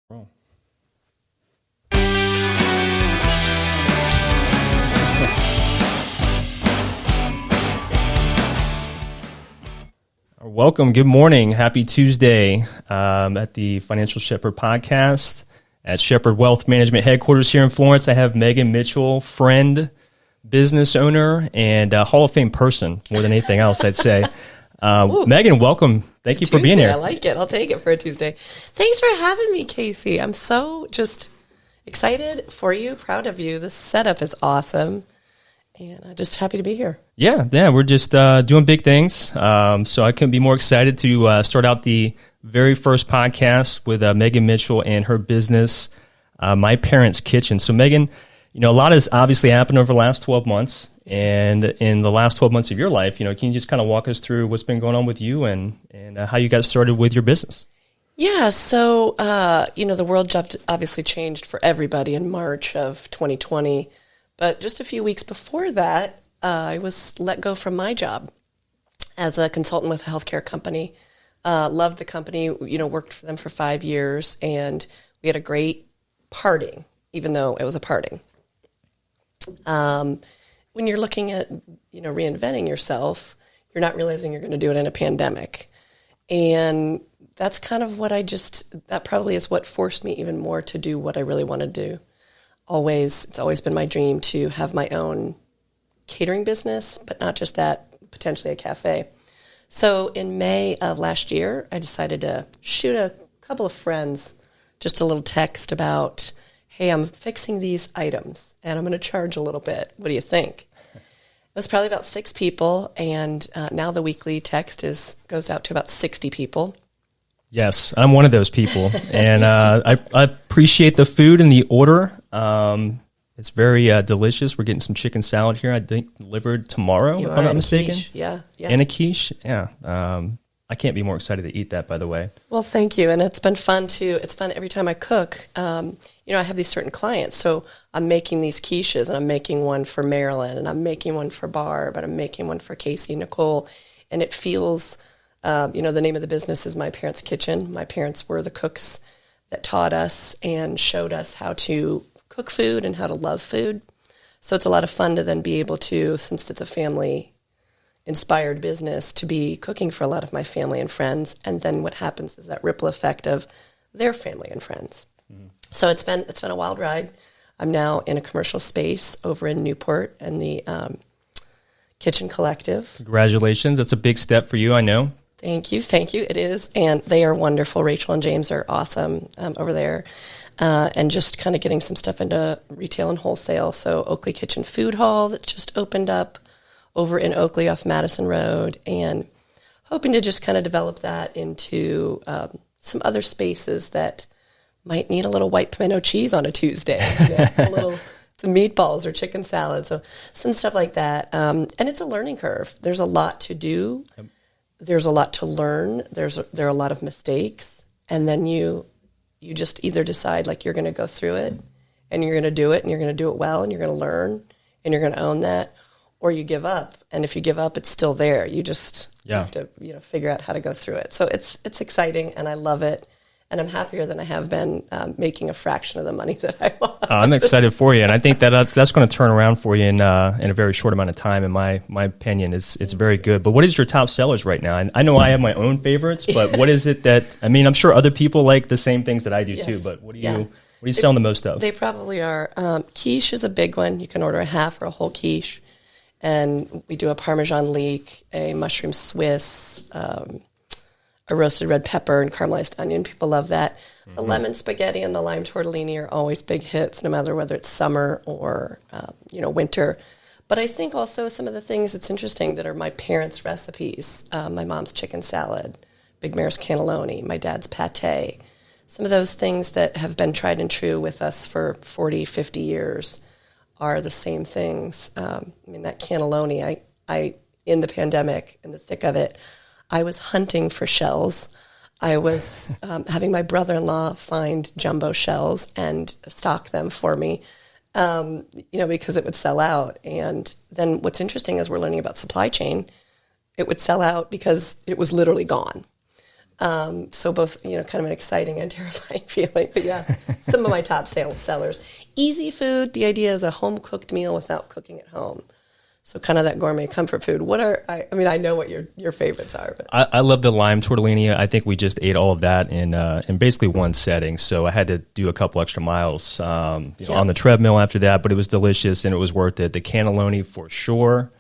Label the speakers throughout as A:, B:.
A: Roll. Welcome. Good morning. Happy Tuesday at the Financial Shepherd podcast at Shepherd Wealth Management headquarters here in Florence. I have Megan Mitchell, friend, business owner, and Hall of Fame person more than anything else, I'd say. Megan, welcome. Thank you for being here.
B: I like it. I'll take it for a Tuesday. Thanks for having me, Casey. I'm so just excited for you, proud of you. This setup is awesome, and I'm just happy to be here.
A: Yeah, we're just doing big things. So I couldn't be more excited to start out the very first podcast with Megan Mitchell and her business, My Parents' Kitchen. So Megan, a lot has obviously happened over the last 12 months. And in the last 12 months of your life, can you just kind of walk us through what's been going on with you and how you got started with your business?
B: Yeah, so, the world obviously changed for everybody in March of 2020. But just a few weeks before that, I was let go from my job as a consultant with a healthcare company. Loved the company, worked for them for 5 years, and we had a great parting, even though it was a parting. When you're looking at, reinventing yourself, you're not realizing you're going to do it in a pandemic. And that's kind of what that probably is what forced me even more to do what I really want to do. It's always been my dream to have my own catering business, but not just that, potentially a cafe. So in May of last year, I decided to shoot a couple of friends just a little text about, hey, I'm fixing these items and I'm going to charge a little bit. What do you think? It was probably about 6 people, and now the weekly text goes out to about 60 people.
A: Yes, I'm one of those people, and I appreciate the food and the order. It's very delicious. We're getting some chicken salad here, I think, delivered tomorrow, if I'm not mistaken.
B: Quiche. Yeah.
A: And a quiche, yeah. I can't be more excited to eat that, by the way.
B: Well, thank you, and it's been fun, too. It's fun every time I cook. I have these certain clients, so I'm making these quiches, and I'm making one for Marilyn, and I'm making one for Barb, and I'm making one for Casey and Nicole, and it feels, the name of the business is My Parents' Kitchen. My parents were the cooks that taught us and showed us how to cook food and how to love food. So it's a lot of fun to then be able to, since it's a family-inspired business, to be cooking for a lot of my family and friends. And then what happens is that ripple effect of their family and friends. Mm-hmm. So it's been a wild ride. I'm now in a commercial space over in Newport and the Kitchen Collective.
A: Congratulations. That's a big step for you, I know.
B: Thank you. It is. And they are wonderful. Rachel and James are awesome over there. And just kind of getting some stuff into retail and wholesale. So Oakley Kitchen Food Hall that's just opened up over in Oakley off Madison Road, and hoping to just kind of develop that into some other spaces that might need a little white pimento cheese on a Tuesday, some meatballs or chicken salad. So some stuff like that. And it's a learning curve. There's a lot to do. Yep. There's a lot to learn. There are a lot of mistakes. And then you just either decide like you're going to go through it and you're going to do it and you're going to do it well and you're going to learn and you're going to own that, or you give up. And if you give up, it's still there. You just have to figure out how to go through it. So it's exciting, and I love it. And I'm happier than I have been making a fraction of the money that I want.
A: I'm excited for you, and I think that's going to turn around for you in a very short amount of time. In my opinion, it's very good. But what is your top sellers right now? I know I have my own favorites, but what is it that I'm sure other people like the same things that I do too. But what are you selling the most of?
B: They probably are. Quiche is a big one. You can order a half or a whole quiche, and we do a Parmesan leek, a mushroom Swiss. A roasted red pepper and caramelized onion. People love that. Mm-hmm. The lemon spaghetti and the lime tortellini are always big hits, no matter whether it's summer or winter. But I think also some of the things that's interesting that are my parents' recipes. My mom's chicken salad, Big Mare's cannelloni, my dad's pate. Some of those things that have been tried and true with us for 40, 50 years are the same things. That cannelloni, I in the pandemic, in the thick of it, I was hunting for shells. I was having my brother-in-law find jumbo shells and stock them for me, because it would sell out. And then what's interesting is we're learning about supply chain. It would sell out because it was literally gone. So both, kind of an exciting and terrifying feeling. But yeah, some of my top sellers. Easy food. The idea is a home-cooked meal without cooking at home. So kind of that gourmet comfort food. I know what your favorites are. But
A: I love the lime tortellini. I think we just ate all of that in basically one setting. So I had to do a couple extra miles on the treadmill after that, but it was delicious and it was worth it. The cannelloni for sure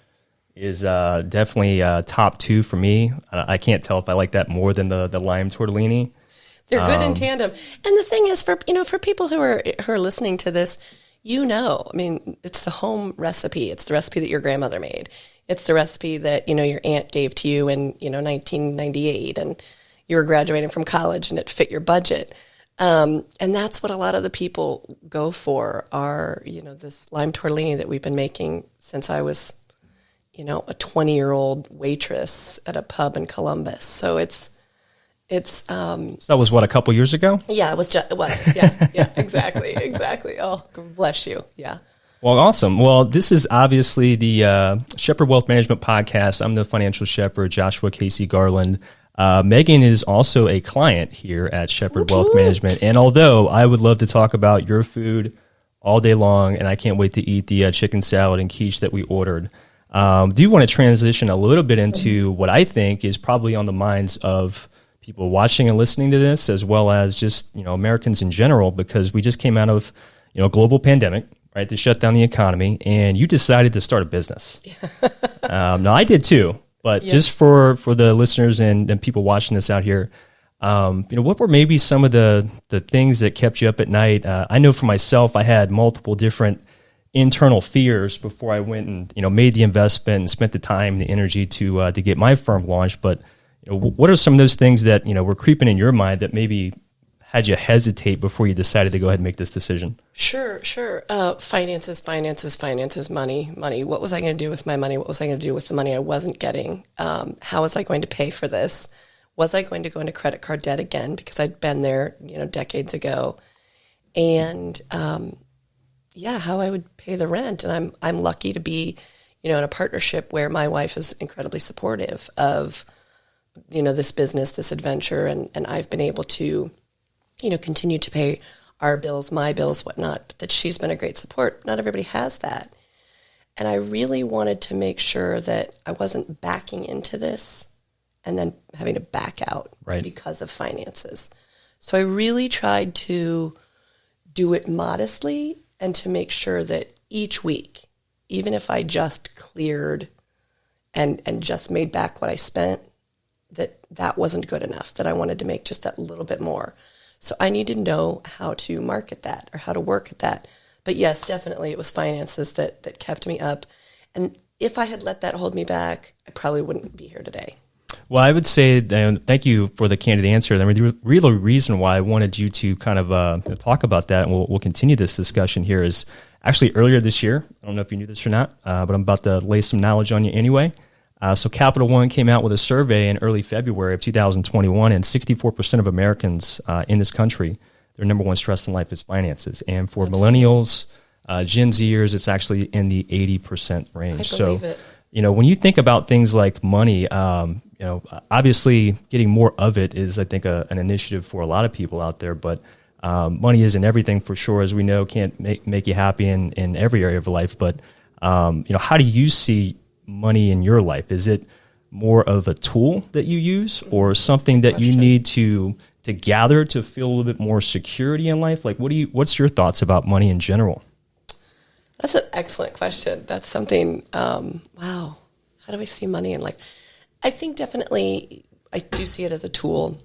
A: is definitely top two for me. I can't tell if I like that more than the lime tortellini.
B: They're good in tandem. And the thing is, for people who are listening to this, it's the home recipe. It's the recipe that your grandmother made. It's the recipe that, your aunt gave to you in, 1998, and you were graduating from college and it fit your budget. And that's what a lot of the people go for are, this lime tortellini that we've been making since I was, a 20-year-old waitress at a pub in Columbus. So
A: so that was what, a couple years ago?
B: Yeah, it was. Yeah, exactly. Oh, bless you. Yeah.
A: Well, awesome. Well, this is obviously the Shepherd Wealth Management Podcast. I'm the financial shepherd, Joshua Casey Garland. Megan is also a client here at Shepherd Wealth Management. And although I would love to talk about your food all day long, and I can't wait to eat the chicken salad and quiche that we ordered, do you want to transition a little bit into what I think is probably on the minds of people watching and listening to this, as well as just, Americans in general, because we just came out of, a global pandemic, right, to shut down the economy, and you decided to start a business. Now, I did too, but just for the listeners and people watching this out here, what were maybe some of the things that kept you up at night? I know for myself, I had multiple different internal fears before I went and, made the investment and spent the time and the energy to get my firm launched. But what are some of those things that, were creeping in your mind that maybe had you hesitate before you decided to go ahead and make this decision?
B: Sure. Finances, money. What was I going to do with my money? What was I going to do with the money I wasn't getting? How was I going to pay for this? Was I going to go into credit card debt again? Because I'd been there, decades ago. And, how I would pay the rent. And I'm lucky to be, in a partnership where my wife is incredibly supportive of, this business, this adventure. And I've been able to, continue to pay our bills, my bills, whatnot, but that she's been a great support. Not everybody has that. And I really wanted to make sure that I wasn't backing into this and then having to back out because of finances. So I really tried to do it modestly and to make sure that each week, even if I just cleared and just made back what I spent, that wasn't good enough, that I wanted to make just that little bit more. So I needed to know how to market that or how to work at that. But yes, definitely it was finances that kept me up. And if I had let that hold me back, I probably wouldn't be here today.
A: Well, I would say thank you for the candid answer. The real reason why I wanted you to kind of talk about that, and we'll continue this discussion here, is actually earlier this year. I don't know if you knew this or not, but I'm about to lay some knowledge on you anyway. So Capital One came out with a survey in early February of 2021, and 64% of Americans in this country, their number one stress in life is finances. And for millennials, Gen Zers, it's actually in the 80% range.
B: I believe it.
A: When you think about things like money, obviously getting more of it is, I think, an initiative for a lot of people out there. But money isn't everything, for sure, as we know, can't make you happy in every area of life. But how do you see money in your life? Is it more of a tool that you use, or something that you need to gather to feel a little bit more security in life? Like, what's your thoughts about money in general?
B: That's an excellent question. That's something, wow. How do I see money in life? I think definitely I do see it as a tool.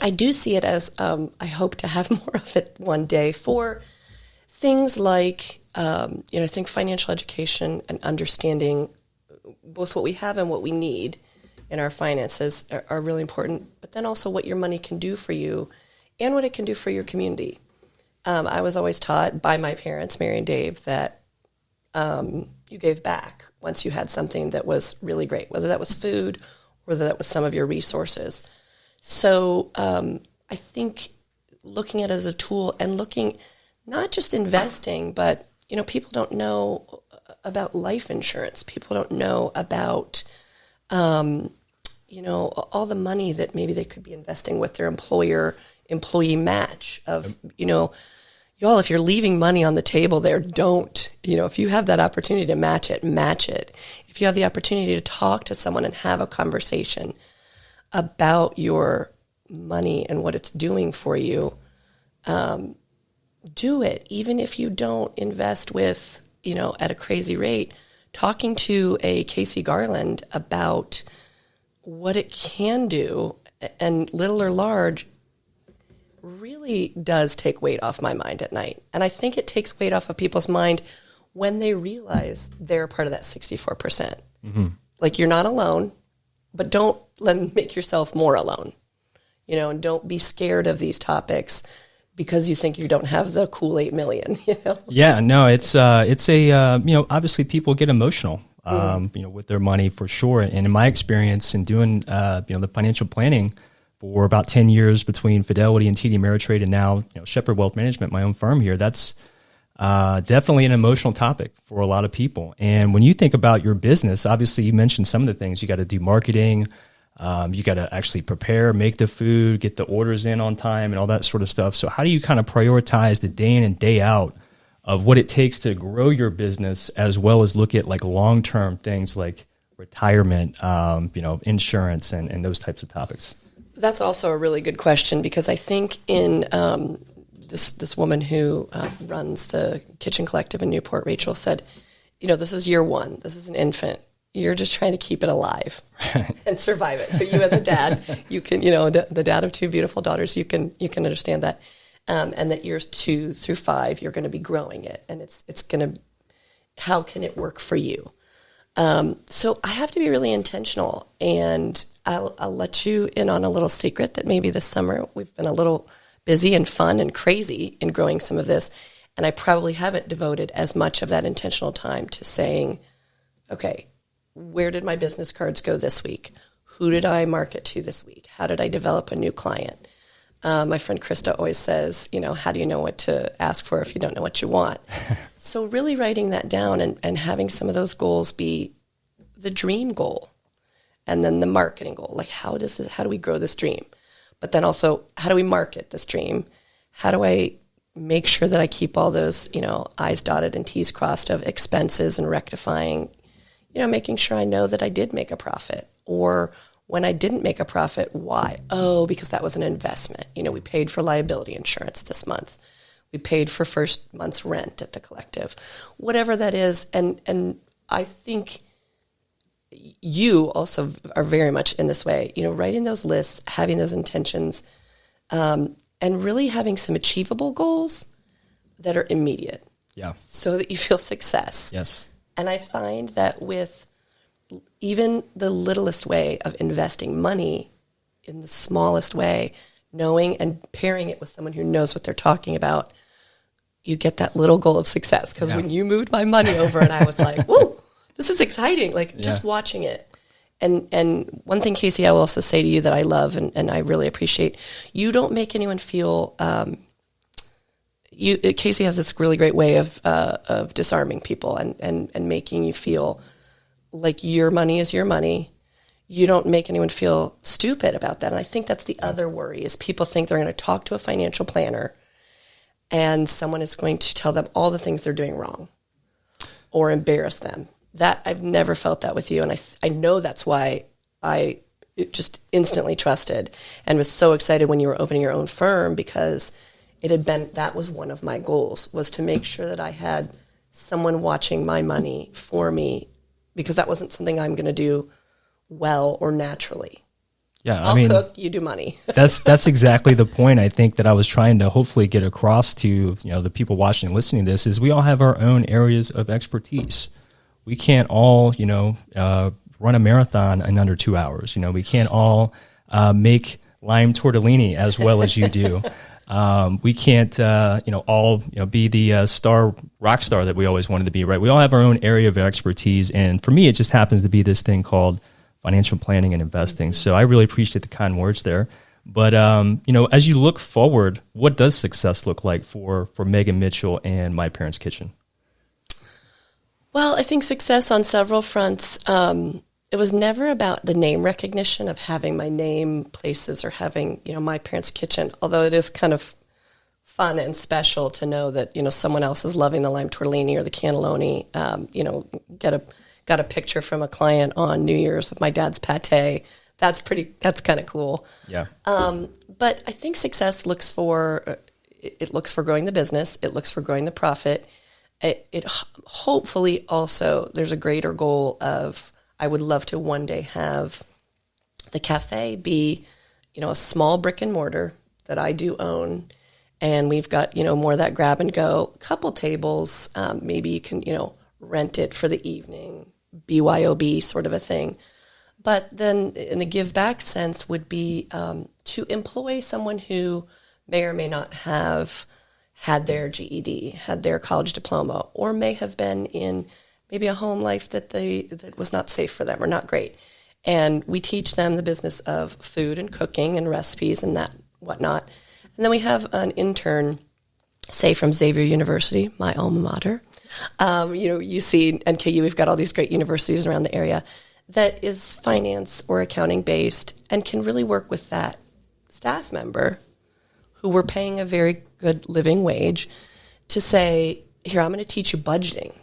B: I do see it as, I hope to have more of it one day for things like, I think financial education and understanding both what we have and what we need in our finances are really important, but then also what your money can do for you and what it can do for your community. I was always taught by my parents, Mary and Dave, that you gave back once you had something that was really great, whether that was food or whether that was some of your resources. So I think looking at it as a tool and looking, not just investing, but, people don't know about life insurance. People don't know about all the money that maybe they could be investing with their employee match of, y'all, if you're leaving money on the table there, don't, if you have that opportunity to match it. If you have the opportunity to talk to someone and have a conversation about your money and what it's doing for you, do it. Even if you don't invest with, at a crazy rate, talking to a Casey Garland about what it can do, and little or large, really does take weight off my mind at night. And I think it takes weight off of people's mind when they realize they're part of that 64%. Mm-hmm. Like, you're not alone, but don't make yourself more alone, and don't be scared of these topics because you think you don't have the cool 8 million,
A: Yeah, no, it's obviously people get emotional, with their money for sure. And in my experience in doing, the financial planning for about 10 years between Fidelity and TD Ameritrade and now, Shepherd Wealth Management, my own firm here, that's definitely an emotional topic for a lot of people. And when you think about your business, obviously you mentioned some of the things. You got to do marketing. You got to actually prepare, make the food, get the orders in on time and all that sort of stuff. So how do you kind of prioritize the day in and day out of what it takes to grow your business, as well as look at like long-term things like retirement, insurance and those types of topics?
B: That's also a really good question, because I think in this woman who runs the Kitchen Collective in Newport, Rachel, said, this is year one. This is an infant. You're just trying to keep it alive and survive it. So you, as a dad, you can, the dad of 2 beautiful daughters, you can understand that. And that years 2 through 5, you're going to be growing it, and it's going to, how can it work for you? So I have to be really intentional, and I'll let you in on a little secret that maybe this summer we've been a little busy and fun and crazy in growing some of this. And I probably haven't devoted as much of that intentional time to saying, okay, where did my business cards go this week? Who did I market to this week? How did I develop a new client? My friend Krista always says, how do you know what to ask for if you don't know what you want? So really writing that down and having some of those goals be the dream goal, and then the marketing goal. Like, how do we grow this dream? But then also, how do we market this dream? How do I make sure that I keep all those, I's dotted and T's crossed of expenses and rectifying, making sure I know that I did make a profit, or when I didn't make a profit, why? Oh, because that was an investment. We paid for liability insurance this month. We paid for first month's rent at the collective, whatever that is. And I think you also are very much in this way, writing those lists, having those intentions, and really having some achievable goals that are immediate.
A: Yeah.
B: So that you feel success.
A: Yes.
B: And I find that with even the littlest way of investing money in the smallest way, knowing and pairing it with someone who knows what they're talking about, you get that little goal of success. Because when you moved my money over and I was like, whoa, this is exciting. Like, just watching it. And one thing, Casey, I will also say to you that I love and I really appreciate, you don't make anyone feel, Casey has this really great way of disarming people and making you feel like your money is your money. You don't make anyone feel stupid about that. And I think that's the other worry, is people think they're going to talk to a financial planner and someone is going to tell them all the things they're doing wrong or embarrass them. That I've never felt that with you. And I know that's why I just instantly trusted and was so excited when you were opening your own firm, because that was one of my goals, was to make sure that I had someone watching my money for me, because that wasn't something I'm going to do well or naturally.
A: Yeah,
B: I'll cook, you do money.
A: that's exactly the point I think that I was trying to hopefully get across to the people watching and listening to this, is we all have our own areas of expertise. We can't all run a marathon in under 2 hours. We can't all make lime tortellini as well as you do. We can't, all be the rock star that we always wanted to be, right? We all have our own area of expertise, and for me, it just happens to be this thing called financial planning and investing. So I really appreciate the kind words there. But as you look forward, what does success look like for Megan Mitchell and My Parents' Kitchen?
B: Well, I think success on several fronts. it was never about the name recognition of having my name places or having, my parents' kitchen, although it is kind of fun and special to know that, someone else is loving the lime tortellini or the cannelloni. Got a picture from a client on New Year's of my dad's pate. That's kind of cool.
A: Yeah.
B: But I think success looks for growing the business. It looks for growing the profit. It hopefully also there's a greater goal of, I would love to one day have the cafe be, a small brick and mortar that I do own. And we've got, more of that grab and go, couple tables. Maybe you can, rent it for the evening, BYOB sort of a thing. But then in the give back sense would be to employ someone who may or may not have had their GED, had their college diploma, or may have been in maybe a home life that was not safe for them or not great. And we teach them the business of food and cooking and recipes and that whatnot. And then we have an intern, say from Xavier University, my alma mater. You see NKU, we've got all these great universities around the area that is finance or accounting based and can really work with that staff member who we're paying a very good living wage to say, here, I'm going to teach you budgeting.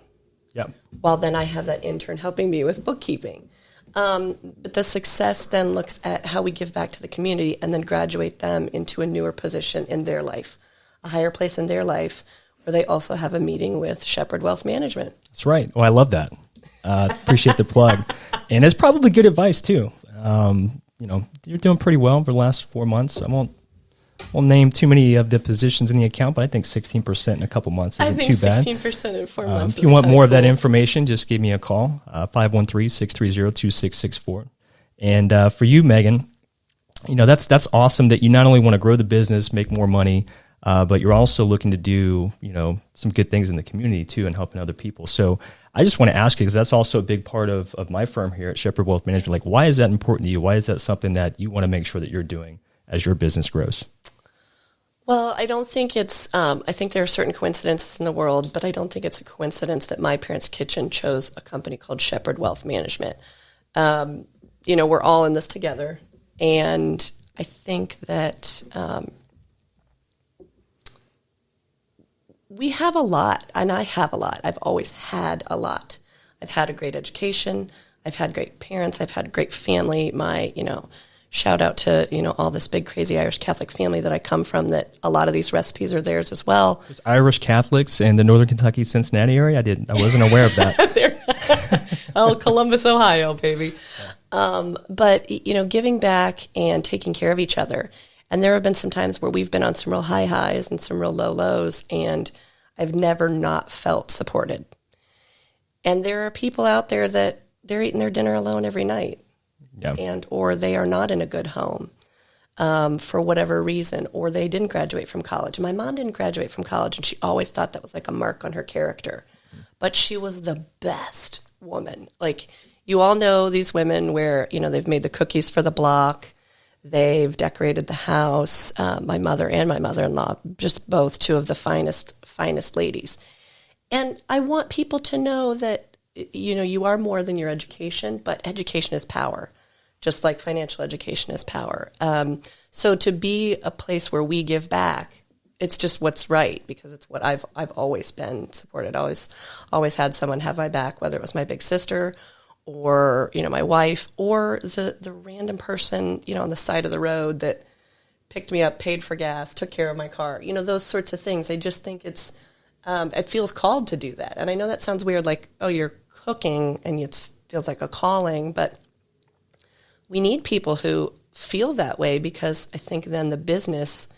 A: Yep.
B: While then I have that intern helping me with bookkeeping. But the success then looks at how we give back to the community and then graduate them into a newer position in their life, a higher place in their life where they also have a meeting with Shepherd Wealth Management.
A: That's right. Oh, I love that. Appreciate the plug. And it's probably good advice too. You're doing pretty well over the last 4 months. I won't name too many of the positions in the account, but I think 16% in a couple months isn't too bad.
B: 16% in 4 months.
A: If you want more of that information, just give me a call, 513-630-2664. And for you, Megan, that's awesome that you not only want to grow the business, make more money, but you're also looking to do, some good things in the community too and helping other people. So I just want to ask you, because that's also a big part of my firm here at Shepherd Wealth Management. Like, why is that important to you? Why is that something that you want to make sure that you're doing as your business grows?
B: Well, I don't think it's, I think there are certain coincidences in the world, but I don't think it's a coincidence that my parents' kitchen chose a company called Shepherd Wealth Management. We're all in this together. And I think that we have a lot, and I have a lot. I've always had a lot. I've had a great education. I've had great parents. I've had a great family. My, shout out to, all this big, crazy Irish Catholic family that I come from, that a lot of these recipes are theirs as well.
A: It's Irish Catholics in the Northern Kentucky, Cincinnati area? I wasn't aware of that.
B: Columbus, Ohio, baby. But, giving back and taking care of each other. And there have been some times where we've been on some real high highs and some real low lows, and I've never not felt supported. And there are people out there that they're eating their dinner alone every night. Yeah. Or they are not in a good home for whatever reason, or they didn't graduate from college. My mom didn't graduate from college, and she always thought that was like a mark on her character. But she was the best woman. Like, you all know these women where, they've made the cookies for the block, they've decorated the house. My mother and my mother-in-law, just both two of the finest ladies. And I want people to know that, you are more than your education, but education is power. Just like financial education is power. So to be a place where we give back, it's just what's right, because it's what I've always been supported. Always had someone have my back, whether it was my big sister or, my wife, or the random person, on the side of the road that picked me up, paid for gas, took care of my car, those sorts of things. I just think it feels called to do that. And I know that sounds weird, like, oh, you're cooking and it feels like a calling, but we need people who feel that way, because I think then the business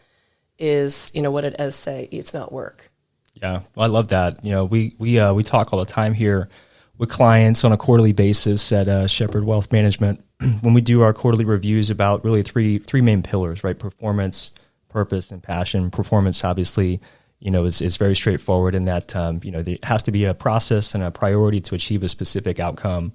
B: is, what it does say, it's not work.
A: Yeah, well, I love that. We talk all the time here with clients on a quarterly basis at Shepherd Wealth Management when we do our quarterly reviews about really three main pillars, right? Performance, purpose, and passion. Performance, obviously, is very straightforward in that, there has to be a process and a priority to achieve a specific outcome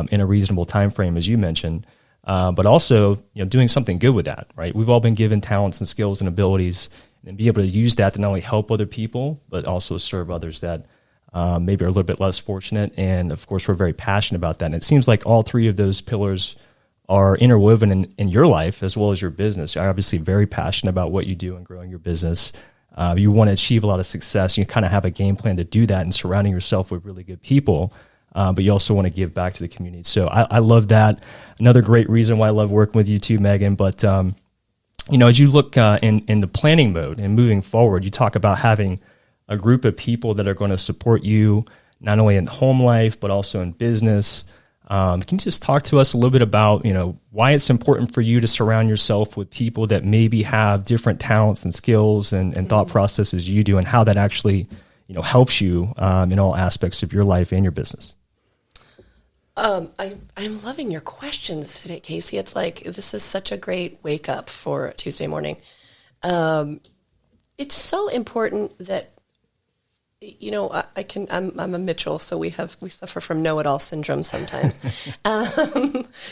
A: in a reasonable time frame, as you mentioned. But also, doing something good with that, right? We've all been given talents and skills and abilities, and be able to use that to not only help other people, but also serve others that maybe are a little bit less fortunate. And of course, we're very passionate about that. And it seems like all three of those pillars are interwoven in your life as well as your business. You're obviously very passionate about what you do and growing your business. You want to achieve a lot of success. You kind of have a game plan to do that and surrounding yourself with really good people. But you also want to give back to the community. So I love that. Another great reason why I love working with you too, Megan. But, as you look in the planning mode and moving forward, you talk about having a group of people that are going to support you, not only in home life, but also in business. Can you just talk to us a little bit about, why it's important for you to surround yourself with people that maybe have different talents and skills and thought processes you do, and how that actually, helps you in all aspects of your life and your business?
B: I'm loving your questions today, Casey. It's like, this is such a great wake up for Tuesday morning. It's so important that, I'm a Mitchell, so we suffer from know-it-all syndrome sometimes.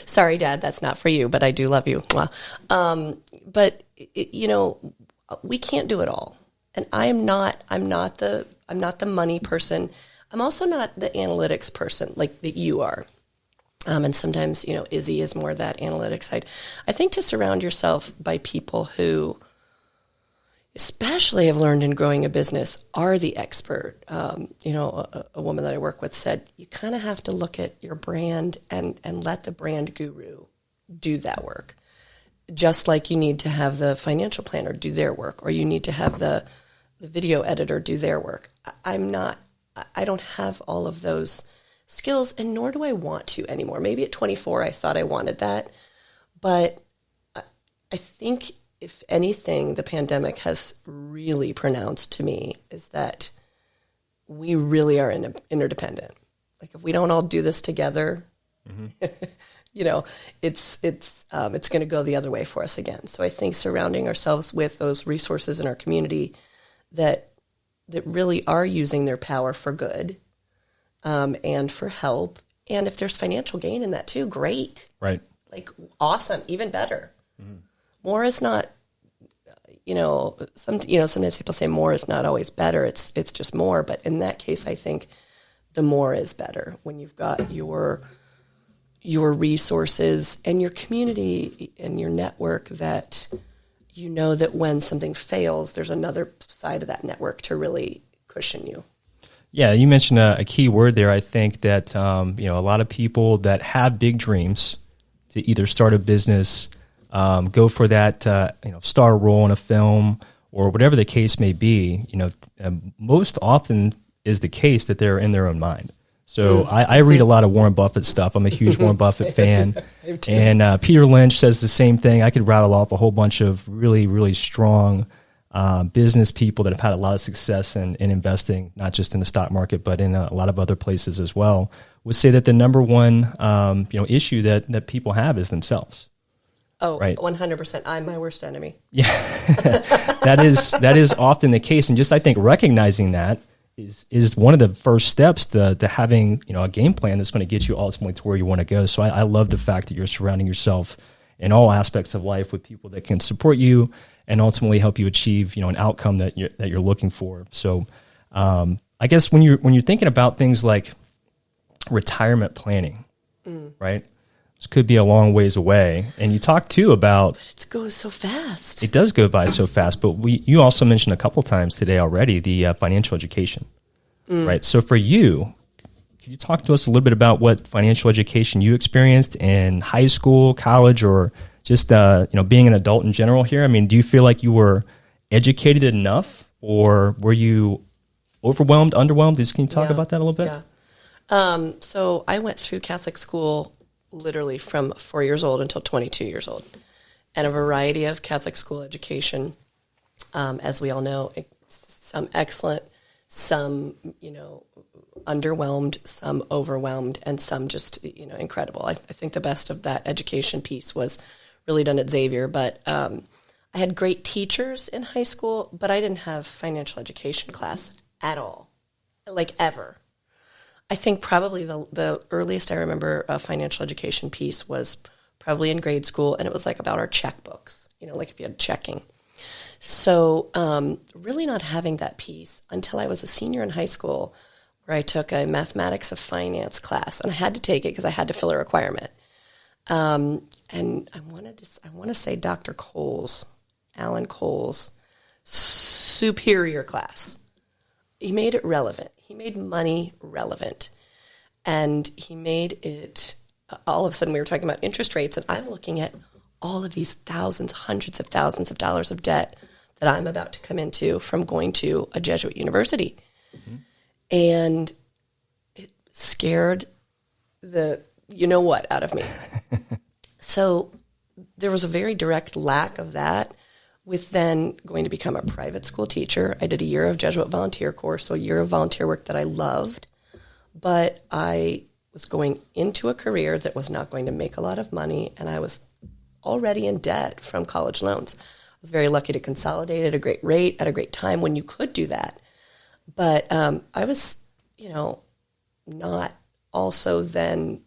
B: Sorry, Dad, that's not for you, but I do love you. But we can't do it all. And I'm not the money person. I'm also not the analytics person like that you are. And sometimes, Izzy is more that analytics side. I think to surround yourself by people who, especially have learned in growing a business, are the expert. A woman that I work with said, you kind of have to look at your brand and let the brand guru do that work. Just like you need to have the financial planner do their work, or you need to have the video editor do their work. I don't have all of those skills, and nor do I want to anymore. Maybe at 24, I thought I wanted that. But I think, if anything, the pandemic has really pronounced to me is that we really are interdependent. Like, if we don't all do this together, it's going to go the other way for us again. So I think surrounding ourselves with those resources in our community that really are using their power for good, and for help. And if there's financial gain in that too, great.
A: Right.
B: Like, awesome, even better. Mm-hmm. More is not, sometimes people say more is not always better. It's just more. But in that case, I think the more is better when you've got your resources and your community and your network that that when something fails, there's another side of that network to really cushion you.
A: Yeah, you mentioned a key word there. I think that, a lot of people that have big dreams to either start a business, go for that, star role in a film or whatever the case may be, most often is the case that they're in their own mind. So I read a lot of Warren Buffett stuff. I'm a huge Warren Buffett fan. And Peter Lynch says the same thing. I could rattle off a whole bunch of really, really strong business people that have had a lot of success in investing, not just in the stock market, but in a lot of other places as well, would say that the number one issue that people have is themselves.
B: Oh,
A: right.
B: 100%. I'm my worst enemy.
A: Yeah, that is often the case. And just, I think, recognizing that is one of the first steps to having a game plan that's going to get you ultimately to where you want to go. So I love the fact that you're surrounding yourself in all aspects of life with people that can support you and ultimately help you achieve an outcome that you're looking for. So I guess when you're thinking about things like retirement planning, right? This could be a long ways away, and you talk too about.
B: But it goes so fast.
A: It does go by so fast, but you also mentioned a couple times today already the financial education, right? So for you, could you talk to us a little bit about what financial education you experienced in high school, college, or just being an adult in general here? I mean, do you feel like you were educated enough, or were you overwhelmed, underwhelmed? Can you talk about that a little bit?
B: Yeah. So I went through Catholic school literally from 4 years old until 22 years old, and a variety of Catholic school education. As we all know, some excellent, some, underwhelmed, some overwhelmed, and some just, incredible. I think the best of that education piece was really done at Xavier, but I had great teachers in high school, but I didn't have financial education class at all, like ever. I think probably the earliest I remember a financial education piece was probably in grade school, and it was like about our checkbooks, like if you had checking. So really not having that piece until I was a senior in high school, where I took a mathematics of finance class, and I had to take it because I had to fill a requirement. And I want to say Dr. Cole's, Alan Cole's superior class. He made it relevant. He made money relevant. And he made it, all of a sudden we were talking about interest rates, and I'm looking at all of these thousands, hundreds of thousands of dollars of debt that I'm about to come into from going to a Jesuit university. Mm-hmm. And it scared the you-know-what out of me. So there was a very direct lack of that with then going to become a private school teacher. I did a year of Jesuit volunteer course, so a year of volunteer work that I loved. But I was going into a career that was not going to make a lot of money, and I was already in debt from college loans. I was very lucky to consolidate at a great rate, at a great time when you could do that. But I was, not also then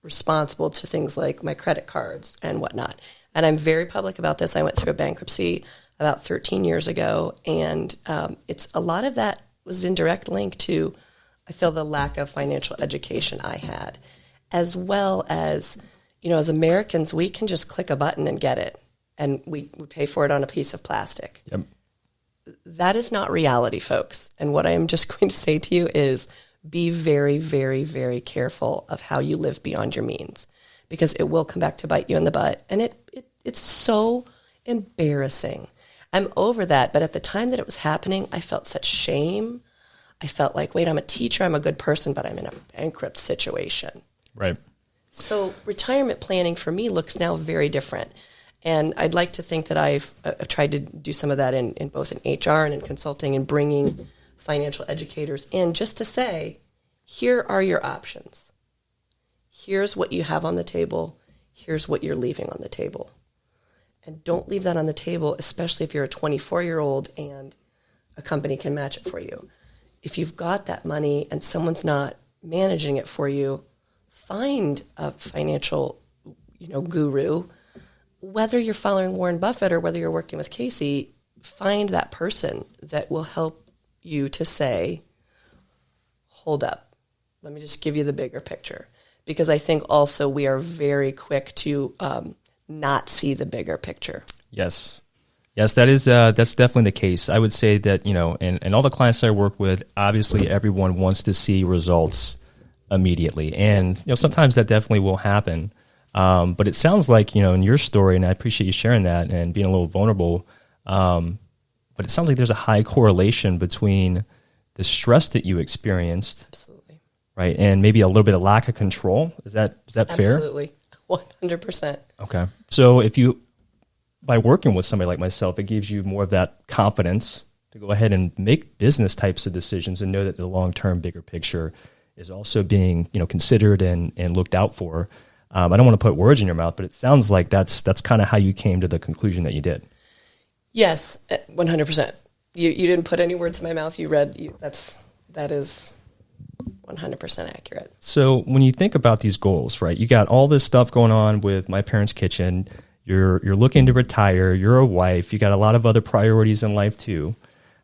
B: responsible to things like my credit cards and whatnot. And I'm very public about this. I went through a bankruptcy about 13 years ago, and it's a lot of that was in direct link to, I feel, the lack of financial education I had, as well as, as Americans, we can just click a button and get it, and we pay for it on a piece of plastic.
A: Yep.
B: That is not reality, folks. And what I am just going to say to you is be very, very, very careful of how you live beyond your means, because it will come back to bite you in the butt. And it's so embarrassing. I'm over that. But at the time that it was happening, I felt such shame. I felt like, wait, I'm a teacher, I'm a good person, but I'm in a bankrupt situation.
A: Right.
B: So retirement planning for me looks now very different. And I'd like to think that I've tried to do some of that in both in HR and in consulting, and bringing financial educators in just to say, here are your options. Here's what you have on the table. Here's what you're leaving on the table. And don't leave that on the table, especially if you're a 24-year-old and a company can match it for you. If you've got that money and someone's not managing it for you, find a financial, guru. Whether you're following Warren Buffett or whether you're working with Casey, find that person that will help you to say, hold up, let me just give you the bigger picture. Because I think also we are very quick to not see the bigger picture.
A: Yes, that's definitely the case. I would say that, and all the clients I work with, obviously everyone wants to see results immediately. And, sometimes that definitely will happen. But it sounds like, in your story, and I appreciate you sharing that and being a little vulnerable, but it sounds like there's a high correlation between the stress that you experienced.
B: Absolutely.
A: Right. And maybe a little bit of lack of control. Is that fair?
B: Absolutely. 100%.
A: Okay. So by working with somebody like myself, it gives you more of that confidence to go ahead and make business types of decisions and know that the long-term bigger picture is also being, considered and looked out for. I don't want to put words in your mouth, but it sounds like that's kind of how you came to the conclusion that you did.
B: Yes, 100%. You didn't put any words in my mouth. That is 100% accurate.
A: So when you think about these goals, right, you got all this stuff going on with My Parents' Kitchen. You're looking to retire. You're a wife. You got a lot of other priorities in life too.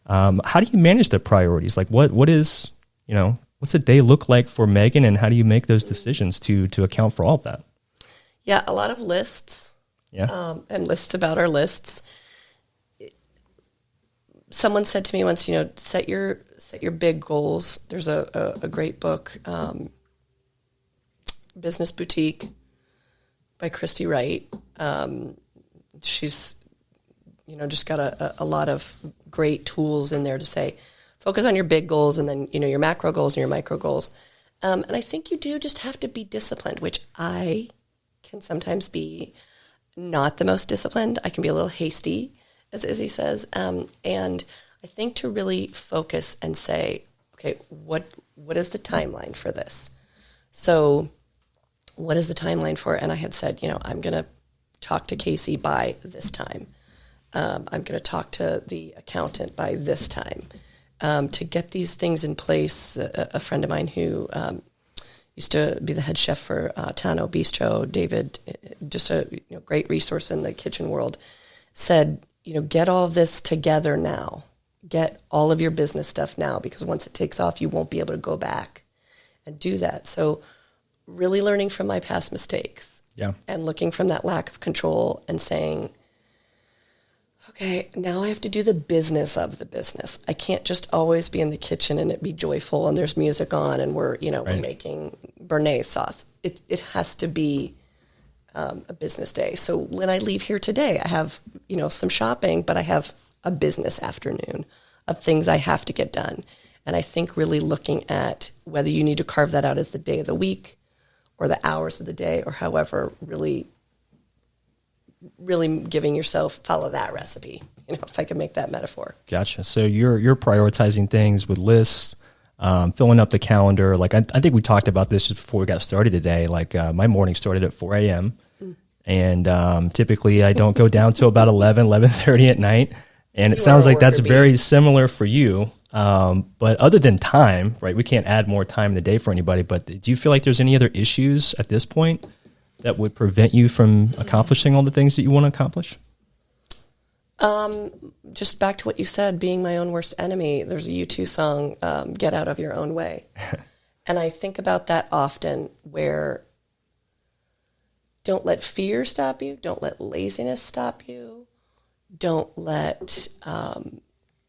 A: How do you manage the priorities? Like what is, what's a day look like for Megan, and how do you make those decisions to account for all of that?
B: Yeah, a lot of lists.
A: Yeah.
B: And lists about our lists. Someone said to me once, set your big goals. There's a great book, Business Boutique by Christy Wright. She's, just got a lot of great tools in there to say, focus on your big goals and then, your macro goals and your micro goals. And I think you do just have to be disciplined, which I can sometimes be not the most disciplined. I can be a little hasty, as Izzy says. And I think to really focus and say, okay, what is the timeline for this? So what is the timeline for it? And I had said, I'm going to talk to Casey by this time. I'm going to talk to the accountant by this time. To get these things in place, a friend of mine who used to be the head chef for Tano Bistro, David, just a great resource in the kitchen world, said, get all of this together now. get all of your business stuff now, because once it takes off, you won't be able to go back and do that. So really learning from my past mistakes, and looking from that lack of control and saying, okay, now I have to do the business of the business. I can't just always be in the kitchen and it be joyful and there's music on and we're making béarnaise sauce. It has to be a business day. So when I leave here today, I have, some shopping, but I have a business afternoon of things I have to get done. And I think really looking at whether you need to carve that out as the day of the week or the hours of the day, or however, really giving yourself, follow that recipe, if I can make that metaphor.
A: Gotcha. So you're prioritizing things with lists, filling up the calendar. Like I think we talked about this just before we got started today. Like my morning started at 4 a.m. And typically I don't go down till about 11:30 at night. And it sounds like that's very similar for you. But other than time, right, we can't add more time in the day for anybody, but do you feel like there's any other issues at this point that would prevent you from accomplishing all the things that you want to accomplish?
B: Just back to what you said, being my own worst enemy. There's a U2 song, Get Out of Your Own Way. And I think about that often, where don't let fear stop you. Don't let laziness stop you. Don't let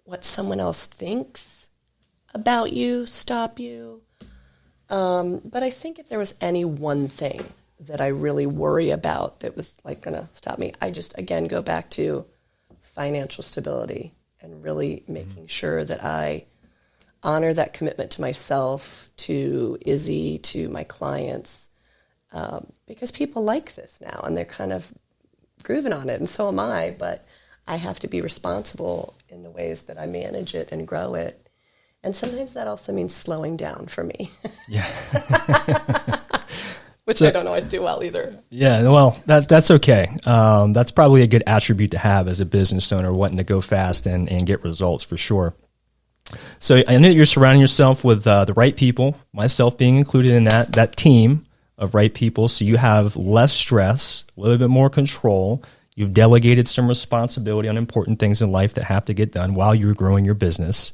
B: what someone else thinks about you stop you. But I think if there was any one thing that I really worry about that was like going to stop me, I just, again, go back to financial stability and really making sure that I honor that commitment to myself, to Izzy, to my clients, because people like this now and they're kind of grooving on it, and so am I, but I have to be responsible in the ways that I manage it and grow it. And sometimes that also means slowing down for me. Yeah. Which I don't know I do well either.
A: Yeah, well, that's okay. That's probably a good attribute to have as a business owner, wanting to go fast and get results for sure. So I know that you're surrounding yourself with the right people, myself being included in that team of right people, so you have less stress, a little bit more control. You've delegated some responsibility on important things in life that have to get done while you're growing your business.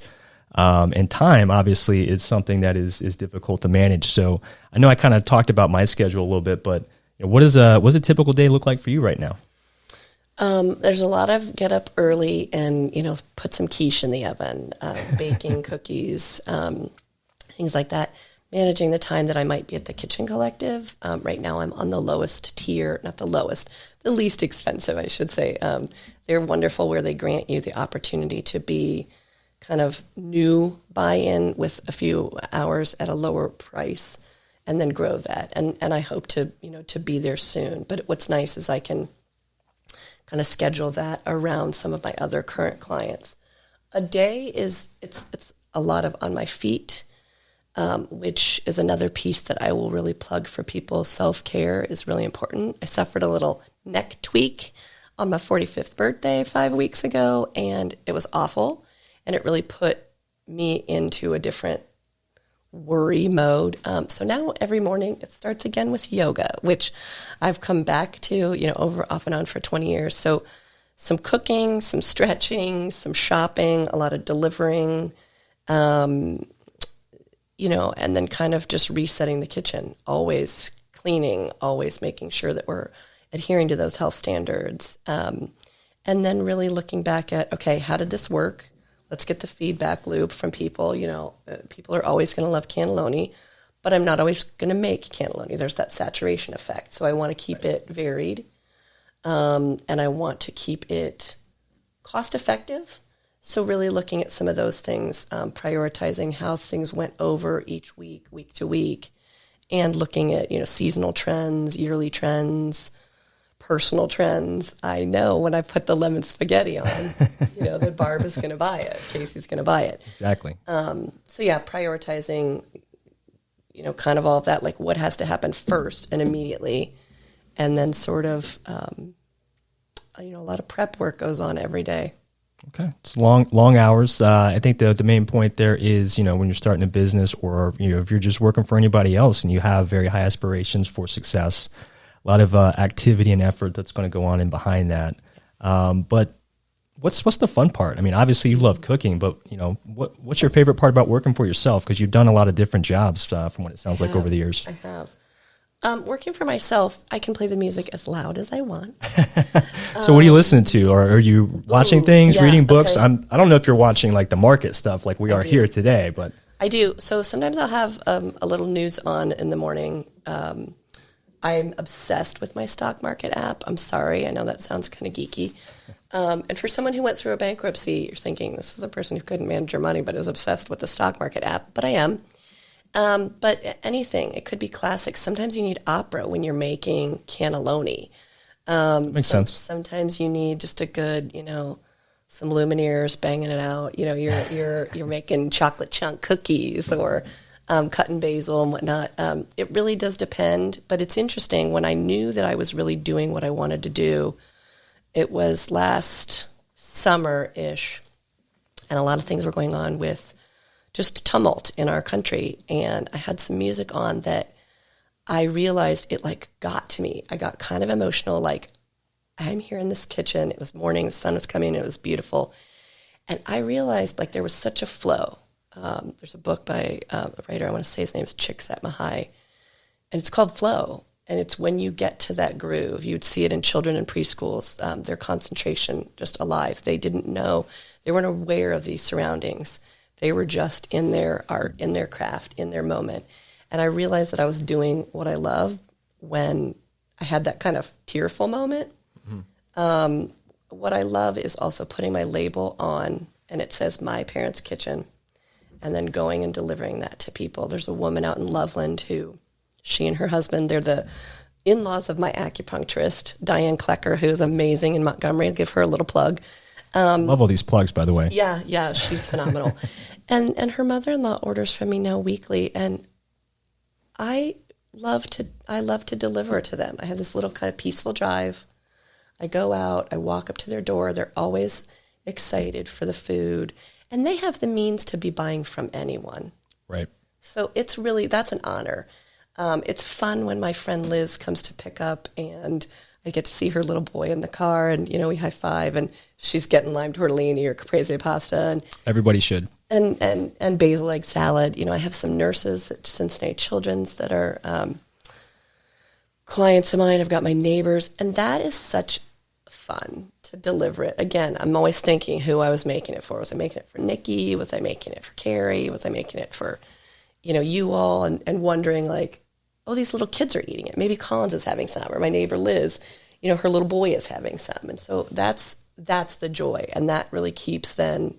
A: And time, obviously, is something that is difficult to manage. So I know I kind of talked about my schedule a little bit, but what does a typical day look like for you right now?
B: There's a lot of get up early and, put some quiche in the oven, baking cookies, things like that. Managing the time that I might be at the Kitchen Collective. Right now I'm on the lowest tier, not the lowest, the least expensive, I should say. They're wonderful, where they grant you the opportunity to be kind of new buy-in with a few hours at a lower price and then grow that. And I hope to be there soon. But what's nice is I can kind of schedule that around some of my other current clients. A day it's a lot of on my feet, which is another piece that I will really plug for people. Self-care is really important. I suffered a little neck tweak on my 45th birthday 5 weeks ago, and it was awful. And it really put me into a different worry mode. So now every morning it starts again with yoga, which I've come back to, over off and on for 20 years. So some cooking, some stretching, some shopping, a lot of delivering, and then kind of just resetting the kitchen, always cleaning, always making sure that we're adhering to those health standards. And then really looking back at, okay, how did this work? Let's get the feedback loop from people. People are always going to love cannelloni, but I'm not always going to make cannelloni. There's that saturation effect. So I want to keep it varied, and I want to keep it cost effective. So really looking at some of those things, prioritizing how things went over each week, week to week, and looking at, seasonal trends, yearly trends, personal trends. I know when I put the lemon spaghetti on, that Barb is going to buy it. Casey's going to buy it.
A: Exactly.
B: So yeah, prioritizing, kind of all of that, like what has to happen first and immediately. And then sort of, a lot of prep work goes on every day.
A: Okay. It's long hours. I think the main point there is, when you're starting a business or, if you're just working for anybody else and you have very high aspirations for success, a lot of activity and effort that's going to go on in behind that. But what's the fun part? I mean, obviously you love cooking, but what's your favorite part about working for yourself? Because you've done a lot of different jobs from what it sounds like over the years.
B: I have. Working for myself, I can play the music as loud as I want.
A: So what are you listening to? Or are you watching things, reading books?
B: Okay.
A: I don't know if you're watching like the market stuff like we are here today, but
B: I do. So sometimes I'll have a little news on in the morning. I'm obsessed with my stock market app. I'm sorry. I know that sounds kind of geeky. And for someone who went through a bankruptcy, you're thinking this is a person who couldn't manage your money but is obsessed with the stock market app. But I am. But anything, it could be classics. Sometimes you need opera when you're making cannelloni.
A: Makes sense.
B: Sometimes you need just a good, some Lumineers banging it out. You're making chocolate chunk cookies or cutting basil and whatnot. It really does depend. But it's interesting. When I knew that I was really doing what I wanted to do, it was last summer-ish, and a lot of things were going on with just tumult in our country, and I had some music on that I realized it got to me. I got kind of emotional, I'm here in this kitchen. It was morning, the sun was coming, it was beautiful. And I realized there was such a flow. There's a book by a writer, I want to say his name is Csikszentmihalyi, and it's called Flow. And it's when you get to that groove. You'd see it in children in preschools, their concentration just alive. They didn't know, they weren't aware of these surroundings. They were just in their art, in their craft, in their moment. And I realized that I was doing what I love when I had that kind of tearful moment. Mm-hmm. What I love is also putting my label on, and it says My Parents' Kitchen, and then going and delivering that to people. There's a woman out in Loveland who, she and her husband, they're the in-laws of my acupuncturist, Diane Klecker, who is amazing in Montgomery. I'll give her a little plug.
A: Love all these plugs, by the way.
B: Yeah, she's phenomenal. and her mother-in-law orders from me now weekly, and I love to deliver to them. I have this little kind of peaceful drive. I go out, I walk up to their door. They're always excited for the food, and they have the means to be buying from anyone.
A: Right.
B: So it's really, that's an honor. It's fun when my friend Liz comes to pick up, and I get to see her little boy in the car, and we high five, and she's getting lime tortellini or caprese pasta, and
A: everybody should,
B: and basil egg salad. I have some nurses at Cincinnati Children's that are clients of mine. I've got my neighbors, and that is such fun to deliver it. Again, I'm always thinking who I was making it for. Was I making it for Nikki? Was I making it for Carrie? Was I making it for you all? And wondering oh, these little kids are eating it. Maybe Collins is having some, or my neighbor Liz, her little boy is having some. And so that's the joy. And that really keeps then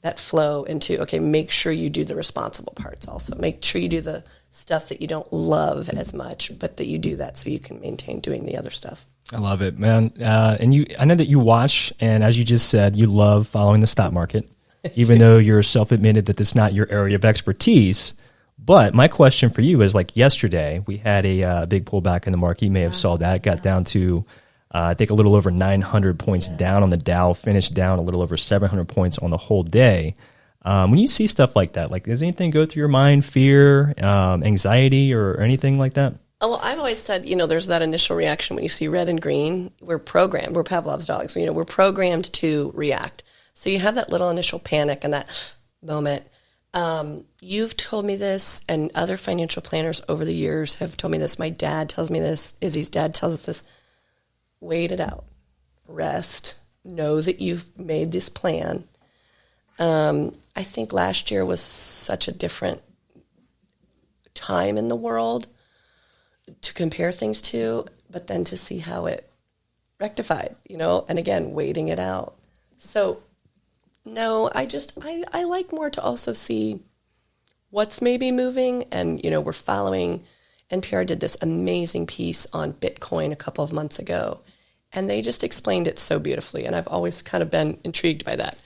B: that flow into, okay, make sure you do the responsible parts also. Make sure you do the stuff that you don't love as much, but that you do that so you can maintain doing the other stuff.
A: I love it, man. And I know that you watch, and as you just said, you love following the stock market, even though you're self-admitted that it's not your area of expertise. But my question for you is, yesterday, we had a big pullback in the market. You may have saw that. It got down to, I think, a little over 900 points down on the Dow, finished down a little over 700 points on the whole day. When you see stuff like that, does anything go through your mind, fear, anxiety, or anything like that?
B: Oh, well, I've always said, there's that initial reaction when you see red and green. We're programmed. We're Pavlov's dogs. We're programmed to react. So you have that little initial panic and that moment. You've told me this, and other financial planners over the years have told me this. My dad tells me this. Izzy's dad tells us this. Wait it out. Rest. Know that you've made this plan. I think last year was such a different time in the world to compare things to, but then to see how it rectified, and again, waiting it out. So no, I like more to also see what's maybe moving. And, we're following, NPR did this amazing piece on Bitcoin a couple of months ago, and they just explained it so beautifully. And I've always kind of been intrigued by that.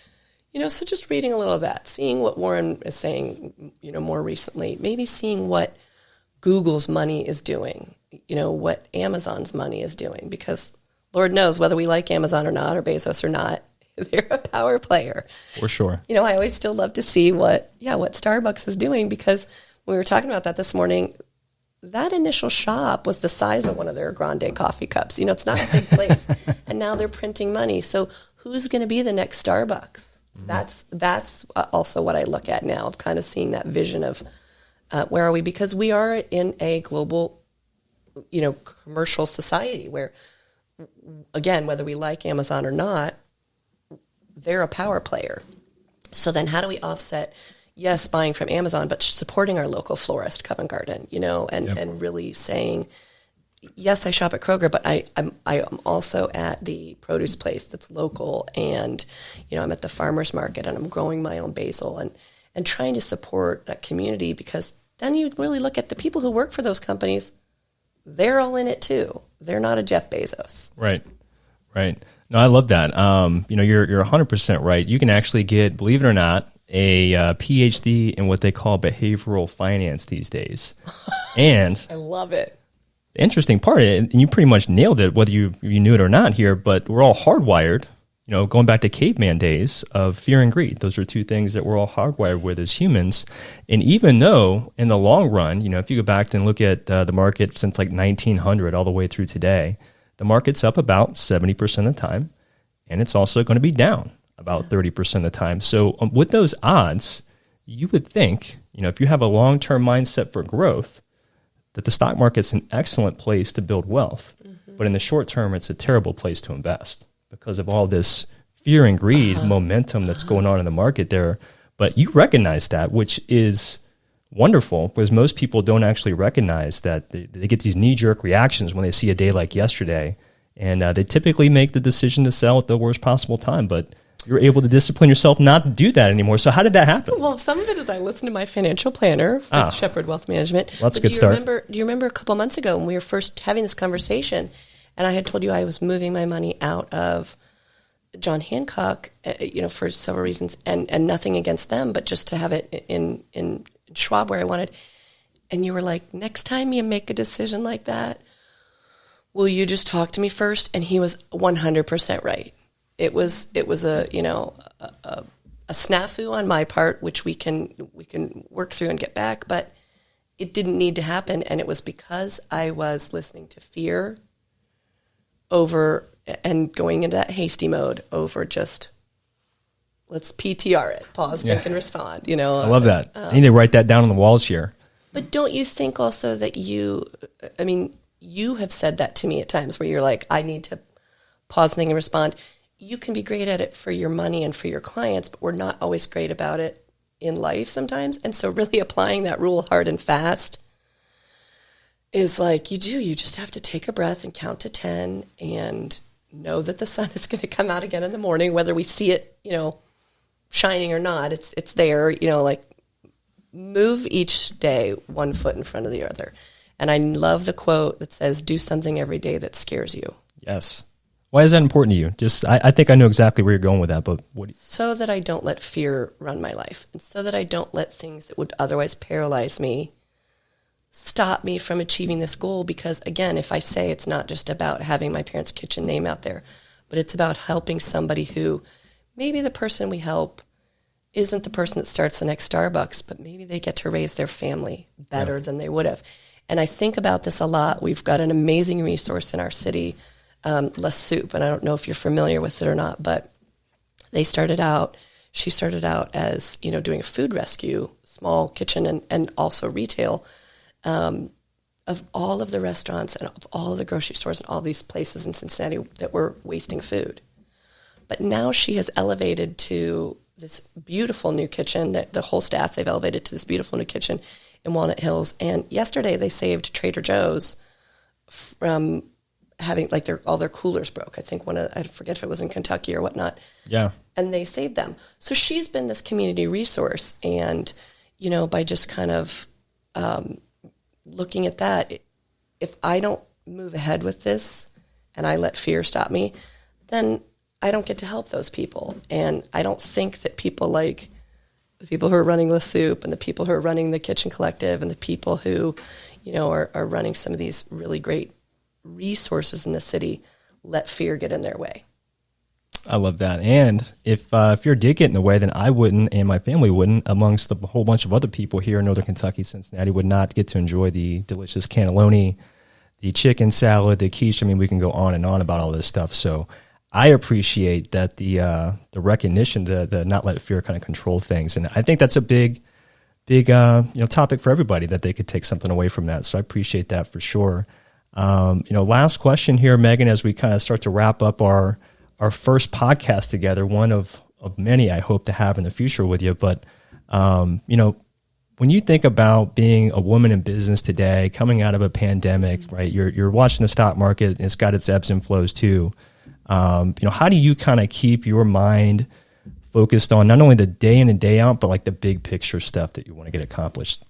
B: So just reading a little of that, seeing what Warren is saying, more recently, maybe seeing what Google's money is doing, what Amazon's money is doing, because Lord knows whether we like Amazon or not, or Bezos or not, they're a power player.
A: For sure.
B: I always still love to see what Starbucks is doing, because we were talking about that this morning. that initial shop was the size of one of their grande coffee cups. You know, it's not a big place. And now they're printing money. So who's going to be the next Starbucks? That's also what I look at now, of kind of seeing that vision of where are we? Because we are in a global, you know, commercial society where, again, whether we like Amazon or not, they're a power player. So then how do we offset, yes, buying from Amazon, but supporting our local florist, Covent Garden, you know, and really saying, yes, I shop at Kroger, but I'm also at the produce place that's local, and, you know, I'm at the farmer's market, and I'm growing my own basil, and trying to support that community, because then you really look at the people who work for those companies, they're all in it too. They're not a Jeff Bezos.
A: Right. No, I love that. You know, you're 100% right. You can actually get, believe it or not, a PhD in what they call behavioral finance these days. And
B: I love it.
A: The interesting part, and you pretty much nailed it, whether you knew it or not here, but we're all hardwired, you know, going back to caveman days, of fear and greed. Those are two things that we're all hardwired with as humans. And even though in the long run, you know, if you go back and look at the market since like 1900 all the way through today, the market's up about 70% of the time, and it's also going to be down about 30% of the time. So with those odds, you would think, you know, if you have a long-term mindset for growth, that the stock market's an excellent place to build wealth. Mm-hmm. But in the short term, it's a terrible place to invest because of all this fear and greed momentum that's going on in the market there. But you recognize that, which is wonderful, because most people don't actually recognize that they get these knee-jerk reactions when they see a day like yesterday, and they typically make the decision to sell at the worst possible time. But you're able to discipline yourself not to do that anymore. So how did that happen?
B: Well, some of it is I listened to my financial planner with Shepherd Wealth Management.
A: Well, that's a good start.
B: Do you remember a couple months ago when we were first having this conversation, and I had told you I was moving my money out of John Hancock, you know, for several reasons, and nothing against them, but just to have it in Schwab where I wanted. And you were like, next time you make a decision like that, will you just talk to me first? And he was 100% right. It was a, you know, a snafu on my part, which we can work through and get back, but it didn't need to happen. And it was because I was listening to fear over and going into that hasty mode over just, let's PTR it, pause, think, and respond, you know.
A: I love that. I need to write that down on the walls here.
B: But don't you think also that you have said that to me at times where you're like, I need to pause, think, and respond. You can be great at it for your money and for your clients, but we're not always great about it in life sometimes. And so really applying that rule hard and fast is like you just have to take a breath and count to 10 and know that the sun is going to come out again in the morning, whether we see it, you know, shining or not. It's there, you know, like move each day one foot in front of the other. And I love the quote that says, do something every day that scares you.
A: Yes. Why is that important to you? Just, I think I know exactly where you're going with that, but what?
B: So that I don't let fear run my life, and so that I don't let things that would otherwise paralyze me stop me from achieving this goal. Because again, if I say it's not just about having my parents' kitchen name out there, but it's about helping somebody who maybe the person we help isn't the person that starts the next Starbucks, but maybe they get to raise their family better than they would have. And I think about this a lot. We've got an amazing resource in our city, La Soup, and I don't know if you're familiar with it or not, but she started out as, you know, doing a food rescue, small kitchen and also retail, of all of the restaurants and of all of the grocery stores and all these places in Cincinnati that were wasting food. But now she has elevated to this beautiful new kitchen that the whole staff, they've elevated to this beautiful new kitchen in Walnut Hills. And yesterday they saved Trader Joe's from having like all their coolers broke. I think I forget if it was in Kentucky or whatnot.
A: Yeah.
B: And they saved them. So she's been this community resource. And, you know, by just kind of looking at that, if I don't move ahead with this and I let fear stop me, then I don't get to help those people. And I don't think that people like the people who are running La Soup and the people who are running the Kitchen Collective and the people who, you know, are running some of these really great resources in the city let fear get in their way.
A: I love that. And if your did get in the way, then I wouldn't, and my family wouldn't, amongst the whole bunch of other people here in Northern Kentucky, Cincinnati, would not get to enjoy the delicious cannelloni, the chicken salad, the quiche. I mean, we can go on and on about all this stuff. So I appreciate that the recognition, the not let fear kind of control things. And I think that's a big topic for everybody, that they could take something away from that. So I appreciate that for sure. Last question here, Megan, as we kind of start to wrap up our first podcast together, one of many I hope to have in the future with you. But, when you think about being a woman in business today, coming out of a pandemic, right, you're watching the stock market, and it's got its ebbs and flows too. How do you kind of keep your mind focused on not only the day in and day out, but like the big picture stuff that you want to get accomplished?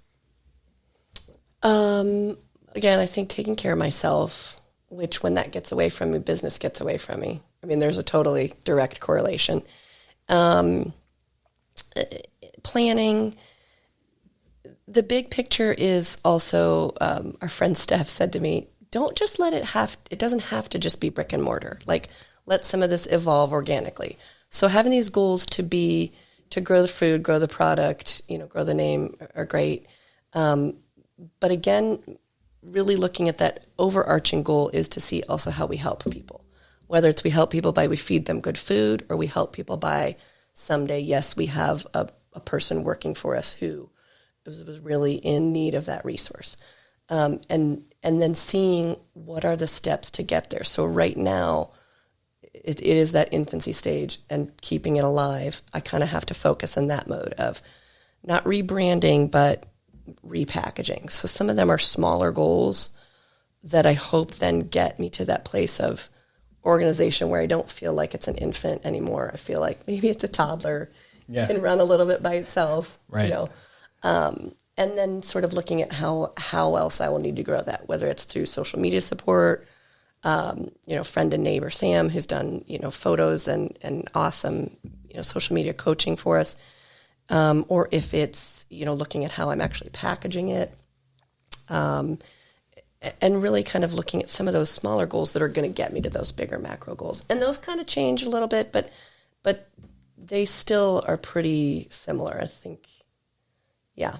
B: Again, I think taking care of myself, which when that gets away from me, business gets away from me. I mean, there's a totally direct correlation. Planning. The big picture is also, our friend Steph said to me, don't just it doesn't have to just be brick and mortar. Like, let some of this evolve organically. So having these goals to grow the food, grow the product, grow the name are great. But again, really looking at that overarching goal is to see also how we help people. Whether it's we help people by we feed them good food, or we help people by someday, yes, we have a person working for us who was really in need of that resource. And then seeing what are the steps to get there. So right now, it is that infancy stage, and keeping it alive. I kind of have to focus on that mode of not rebranding, but repackaging. So some of them are smaller goals that I hope then get me to that place of organization where I don't feel like it's an infant anymore. I feel like maybe it's a toddler, can run a little bit by itself,
A: right.
B: And then sort of looking at how else I will need to grow that, whether it's through social media support, friend and neighbor Sam, who's done, photos and awesome, social media coaching for us. Or if it's, looking at how I'm actually packaging it. And really kind of looking at some of those smaller goals that are going to get me to those bigger macro goals. And those kind of change a little bit, but they still are pretty similar, I think. Yeah.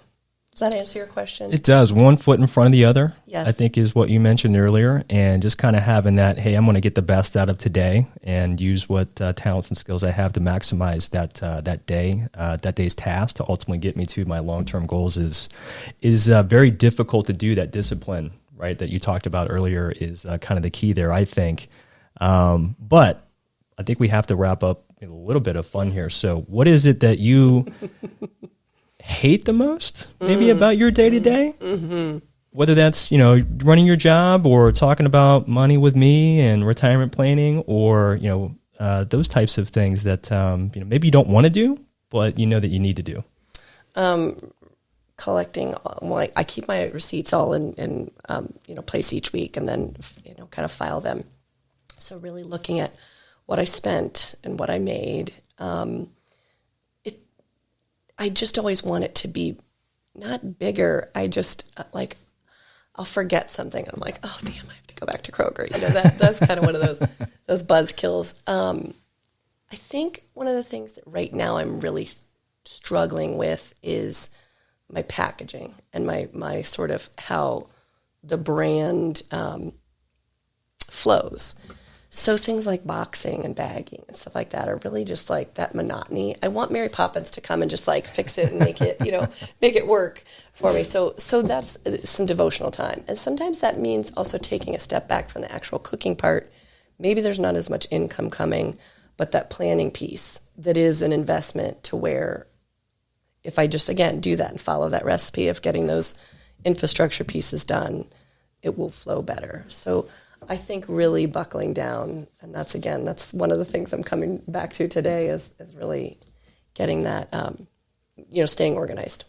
B: Does that answer your question?
A: It does. One foot in front of the other,
B: yes.
A: I think, is what you mentioned earlier. And just kind of having that, hey, I'm going to get the best out of today and use what talents and skills I have to maximize that day's task to ultimately get me to my long-term goals is very difficult to do. That discipline, right, that you talked about earlier is kind of the key there, I think. But I think we have to wrap up with a little bit of fun here. So what is it that you hate the most maybe about your day-to-day?
B: Mm-hmm.
A: Whether that's, running your job or talking about money with me and retirement planning, or, those types of things that, maybe you don't want to do, but you know that you need to do.
B: Collecting, I keep my receipts all in place each week, and then, kind of file them. So really looking at what I spent and what I made. I just always want it to be not bigger. I just I'll forget something, and I'm like, oh damn, I have to go back to Kroger. That's kind of one of those buzzkills. I think one of the things that right now I'm really struggling with is my packaging and my sort of how the brand flows. So things like boxing and bagging and stuff like that are really just like that monotony. I want Mary Poppins to come and just like fix it and make it, make it work for me. So that's some devotional time. And sometimes that means also taking a step back from the actual cooking part. Maybe there's not as much income coming, but that planning piece that is an investment, to where if I just, again, do that and follow that recipe of getting those infrastructure pieces done, it will flow better. So I think really buckling down, and that's one of the things I'm coming back to today is really getting that, staying organized.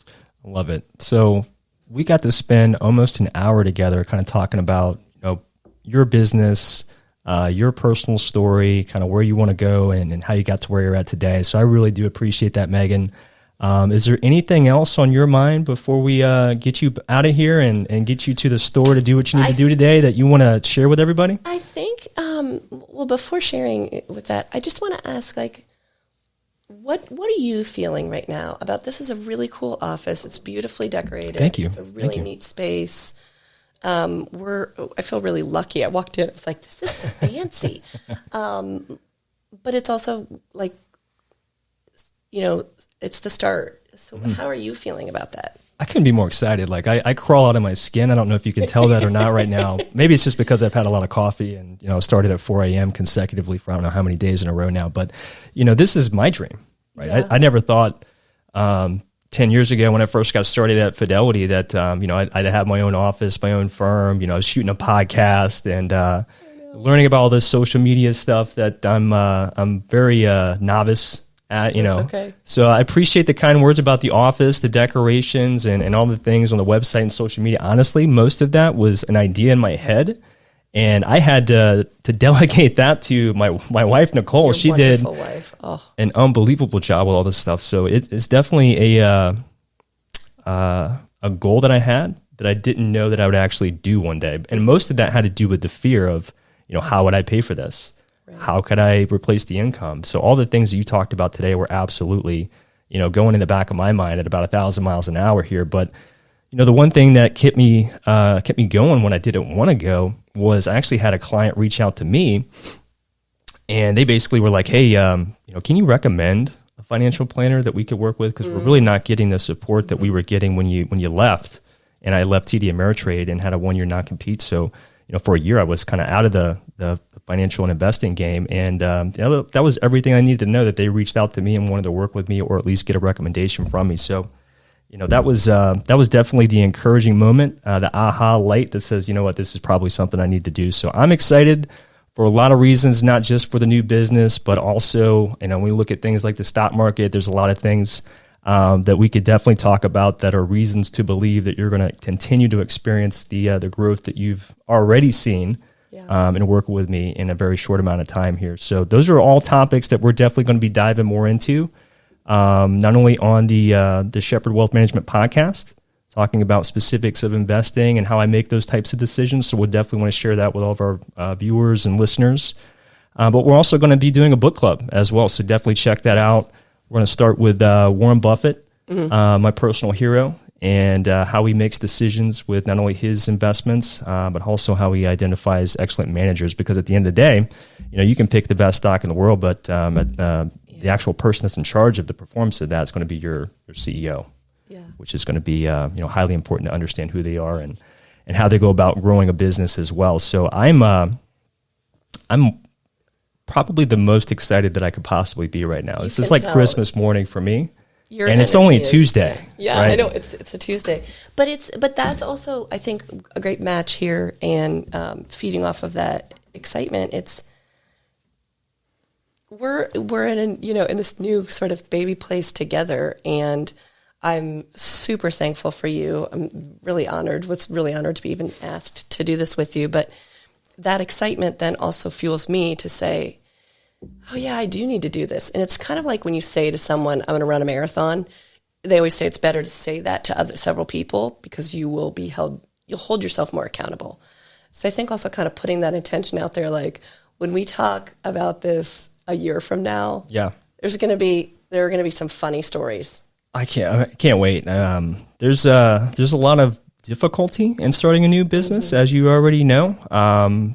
A: I love it. So we got to spend almost an hour together kind of talking about, your business, your personal story, kind of where you want to go and how you got to where you're at today. So I really do appreciate that, Megan. Is there anything else on your mind before we get you out of here and get you to the store to do what you need to do today that you want to share with everybody?
B: I think well, before sharing with that, I just want to ask, like, what are you feeling right now about this? Is a really cool office. It's beautifully decorated.
A: Thank you.
B: It's a really neat space. I feel really lucky. I walked in, I was like, this is so fancy. But it's also like, it's the start. So how are you feeling about that?
A: I couldn't be more excited. Like I crawl out of my skin. I don't know if you can tell that or not right now. Maybe it's just because I've had a lot of coffee and, started at 4 a.m. consecutively for I don't know how many days in a row now. But, this is my dream, right?
B: Yeah.
A: I never thought 10 years ago when I first got started at Fidelity that, I'd have my own office, my own firm, I was shooting a podcast and learning about all this social media stuff that I'm very novice at,
B: Okay.
A: So I appreciate the kind words about the office, the decorations, and all the things on the website and social media. Honestly, most of that was an idea in my head, and I had to delegate that to my wife, Nicole.
B: Your
A: she did
B: wife. Oh.
A: an unbelievable job with all this stuff. So it's definitely a goal that I had that I didn't know that I would actually do one day. And most of that had to do with the fear of, how would I pay for this? Right. How could I replace the income? So all the things that you talked about today were absolutely, going in the back of my mind at about 1,000 miles an hour here. But, the one thing that kept me going when I didn't want to go was I actually had a client reach out to me, and they basically were like, hey, can you recommend a financial planner that we could work with? Because we're really not getting the support that we were getting when you left. And I left TD Ameritrade and had a 1-year non-compete. So, for a year, I was kind of out of the financial and investing game. And that was everything I needed to know, that they reached out to me and wanted to work with me or at least get a recommendation from me. So, that was definitely the encouraging moment, the aha light that says, this is probably something I need to do. So I'm excited for a lot of reasons, not just for the new business, but also, when we look at things like the stock market, there's a lot of things that we could definitely talk about that are reasons to believe that you're going to continue to experience the growth that you've already seen and work with me in a very short amount of time here. So those are all topics that we're definitely going to be diving more into, not only on the Shepherd Wealth Management podcast, talking about specifics of investing and how I make those types of decisions. So we'll definitely want to share that with all of our viewers and listeners. But we're also going to be doing a book club as well. So definitely check that out. We're going to start with Warren Buffett, my personal hero, and how he makes decisions with not only his investments, but also how he identifies excellent managers. Because at the end of the day, you can pick the best stock in the world, but the actual person that's in charge of the performance of that is going to be your CEO, which is going to be highly important to understand who they are and how they go about growing a business as well. So I'm probably the most excited that I could possibly be right now. This is like Christmas morning for me. And it's only a Tuesday.
B: Yeah,
A: right?
B: I know it's a Tuesday, but that's also, I think, a great match here, and feeding off of that excitement. We're in this new sort of baby place together, and I'm super thankful for you. I'm really honored. Was really honored to be even asked to do this with you, but that excitement then also fuels me to say, oh yeah, I do need to do this. And it's kind of like when you say to someone, I'm going to run a marathon. They always say it's better to say that to several people, because you'll hold yourself more accountable. So I think also kind of putting that intention out there, like when we talk about this a year from now, there are going to be some funny stories. I
A: can't wait. There's a lot of difficulty in starting a new business, as you already know.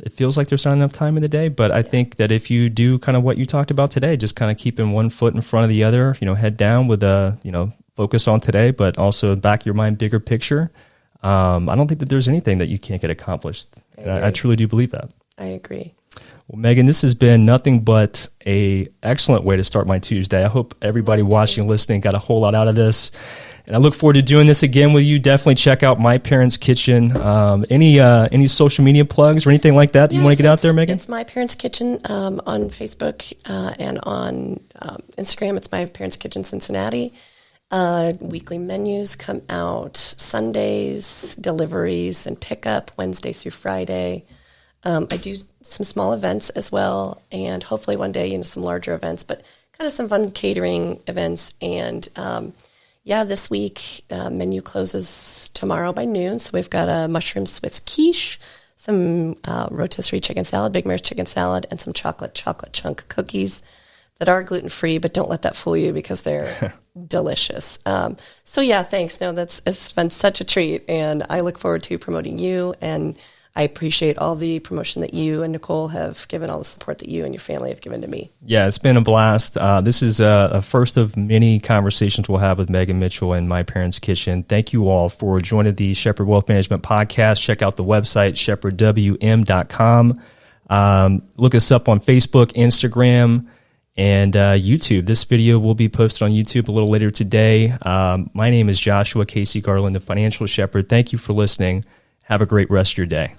A: It feels like there's not enough time in the day, but I think that if you do kind of what you talked about today, just kind of keeping one foot in front of the other, head down with focus on today, but also back your mind, bigger picture. I don't think that there's anything that you can't get accomplished. I truly do believe that.
B: I agree.
A: Well, Megan, this has been nothing but a excellent way to start my Tuesday. I hope everybody watching and listening got a whole lot out of this. And I look forward to doing this again with you. Definitely check out My Parents' Kitchen. Any social media plugs or anything like that you want to get out there, Megan?
B: It's My Parents' Kitchen on Facebook and on Instagram. It's My Parents' Kitchen Cincinnati. Weekly menus come out Sundays, deliveries and pickup Wednesday through Friday. I do some small events as well, and hopefully one day, some larger events, but kind of some fun catering events. And this week menu closes tomorrow by noon, so we've got a mushroom Swiss quiche, some rotisserie chicken salad, Big Mare's chicken salad, and some chocolate chunk cookies that are gluten-free, but don't let that fool you because they're delicious. So yeah, thanks. No, it's been such a treat, and I look forward to promoting you, and I appreciate all the promotion that you and Nicole have given, all the support that you and your family have given to me.
A: Yeah, it's been a blast. This is a first of many conversations we'll have with Megan Mitchell and My Parents' Kitchen. Thank you all for joining the Shepherd Wealth Management Podcast. Check out the website, shepherdwm.com. Look us up on Facebook, Instagram, and YouTube. This video will be posted on YouTube a little later today. My name is Joshua Casey Garland, the Financial Shepherd. Thank you for listening. Have a great rest of your day.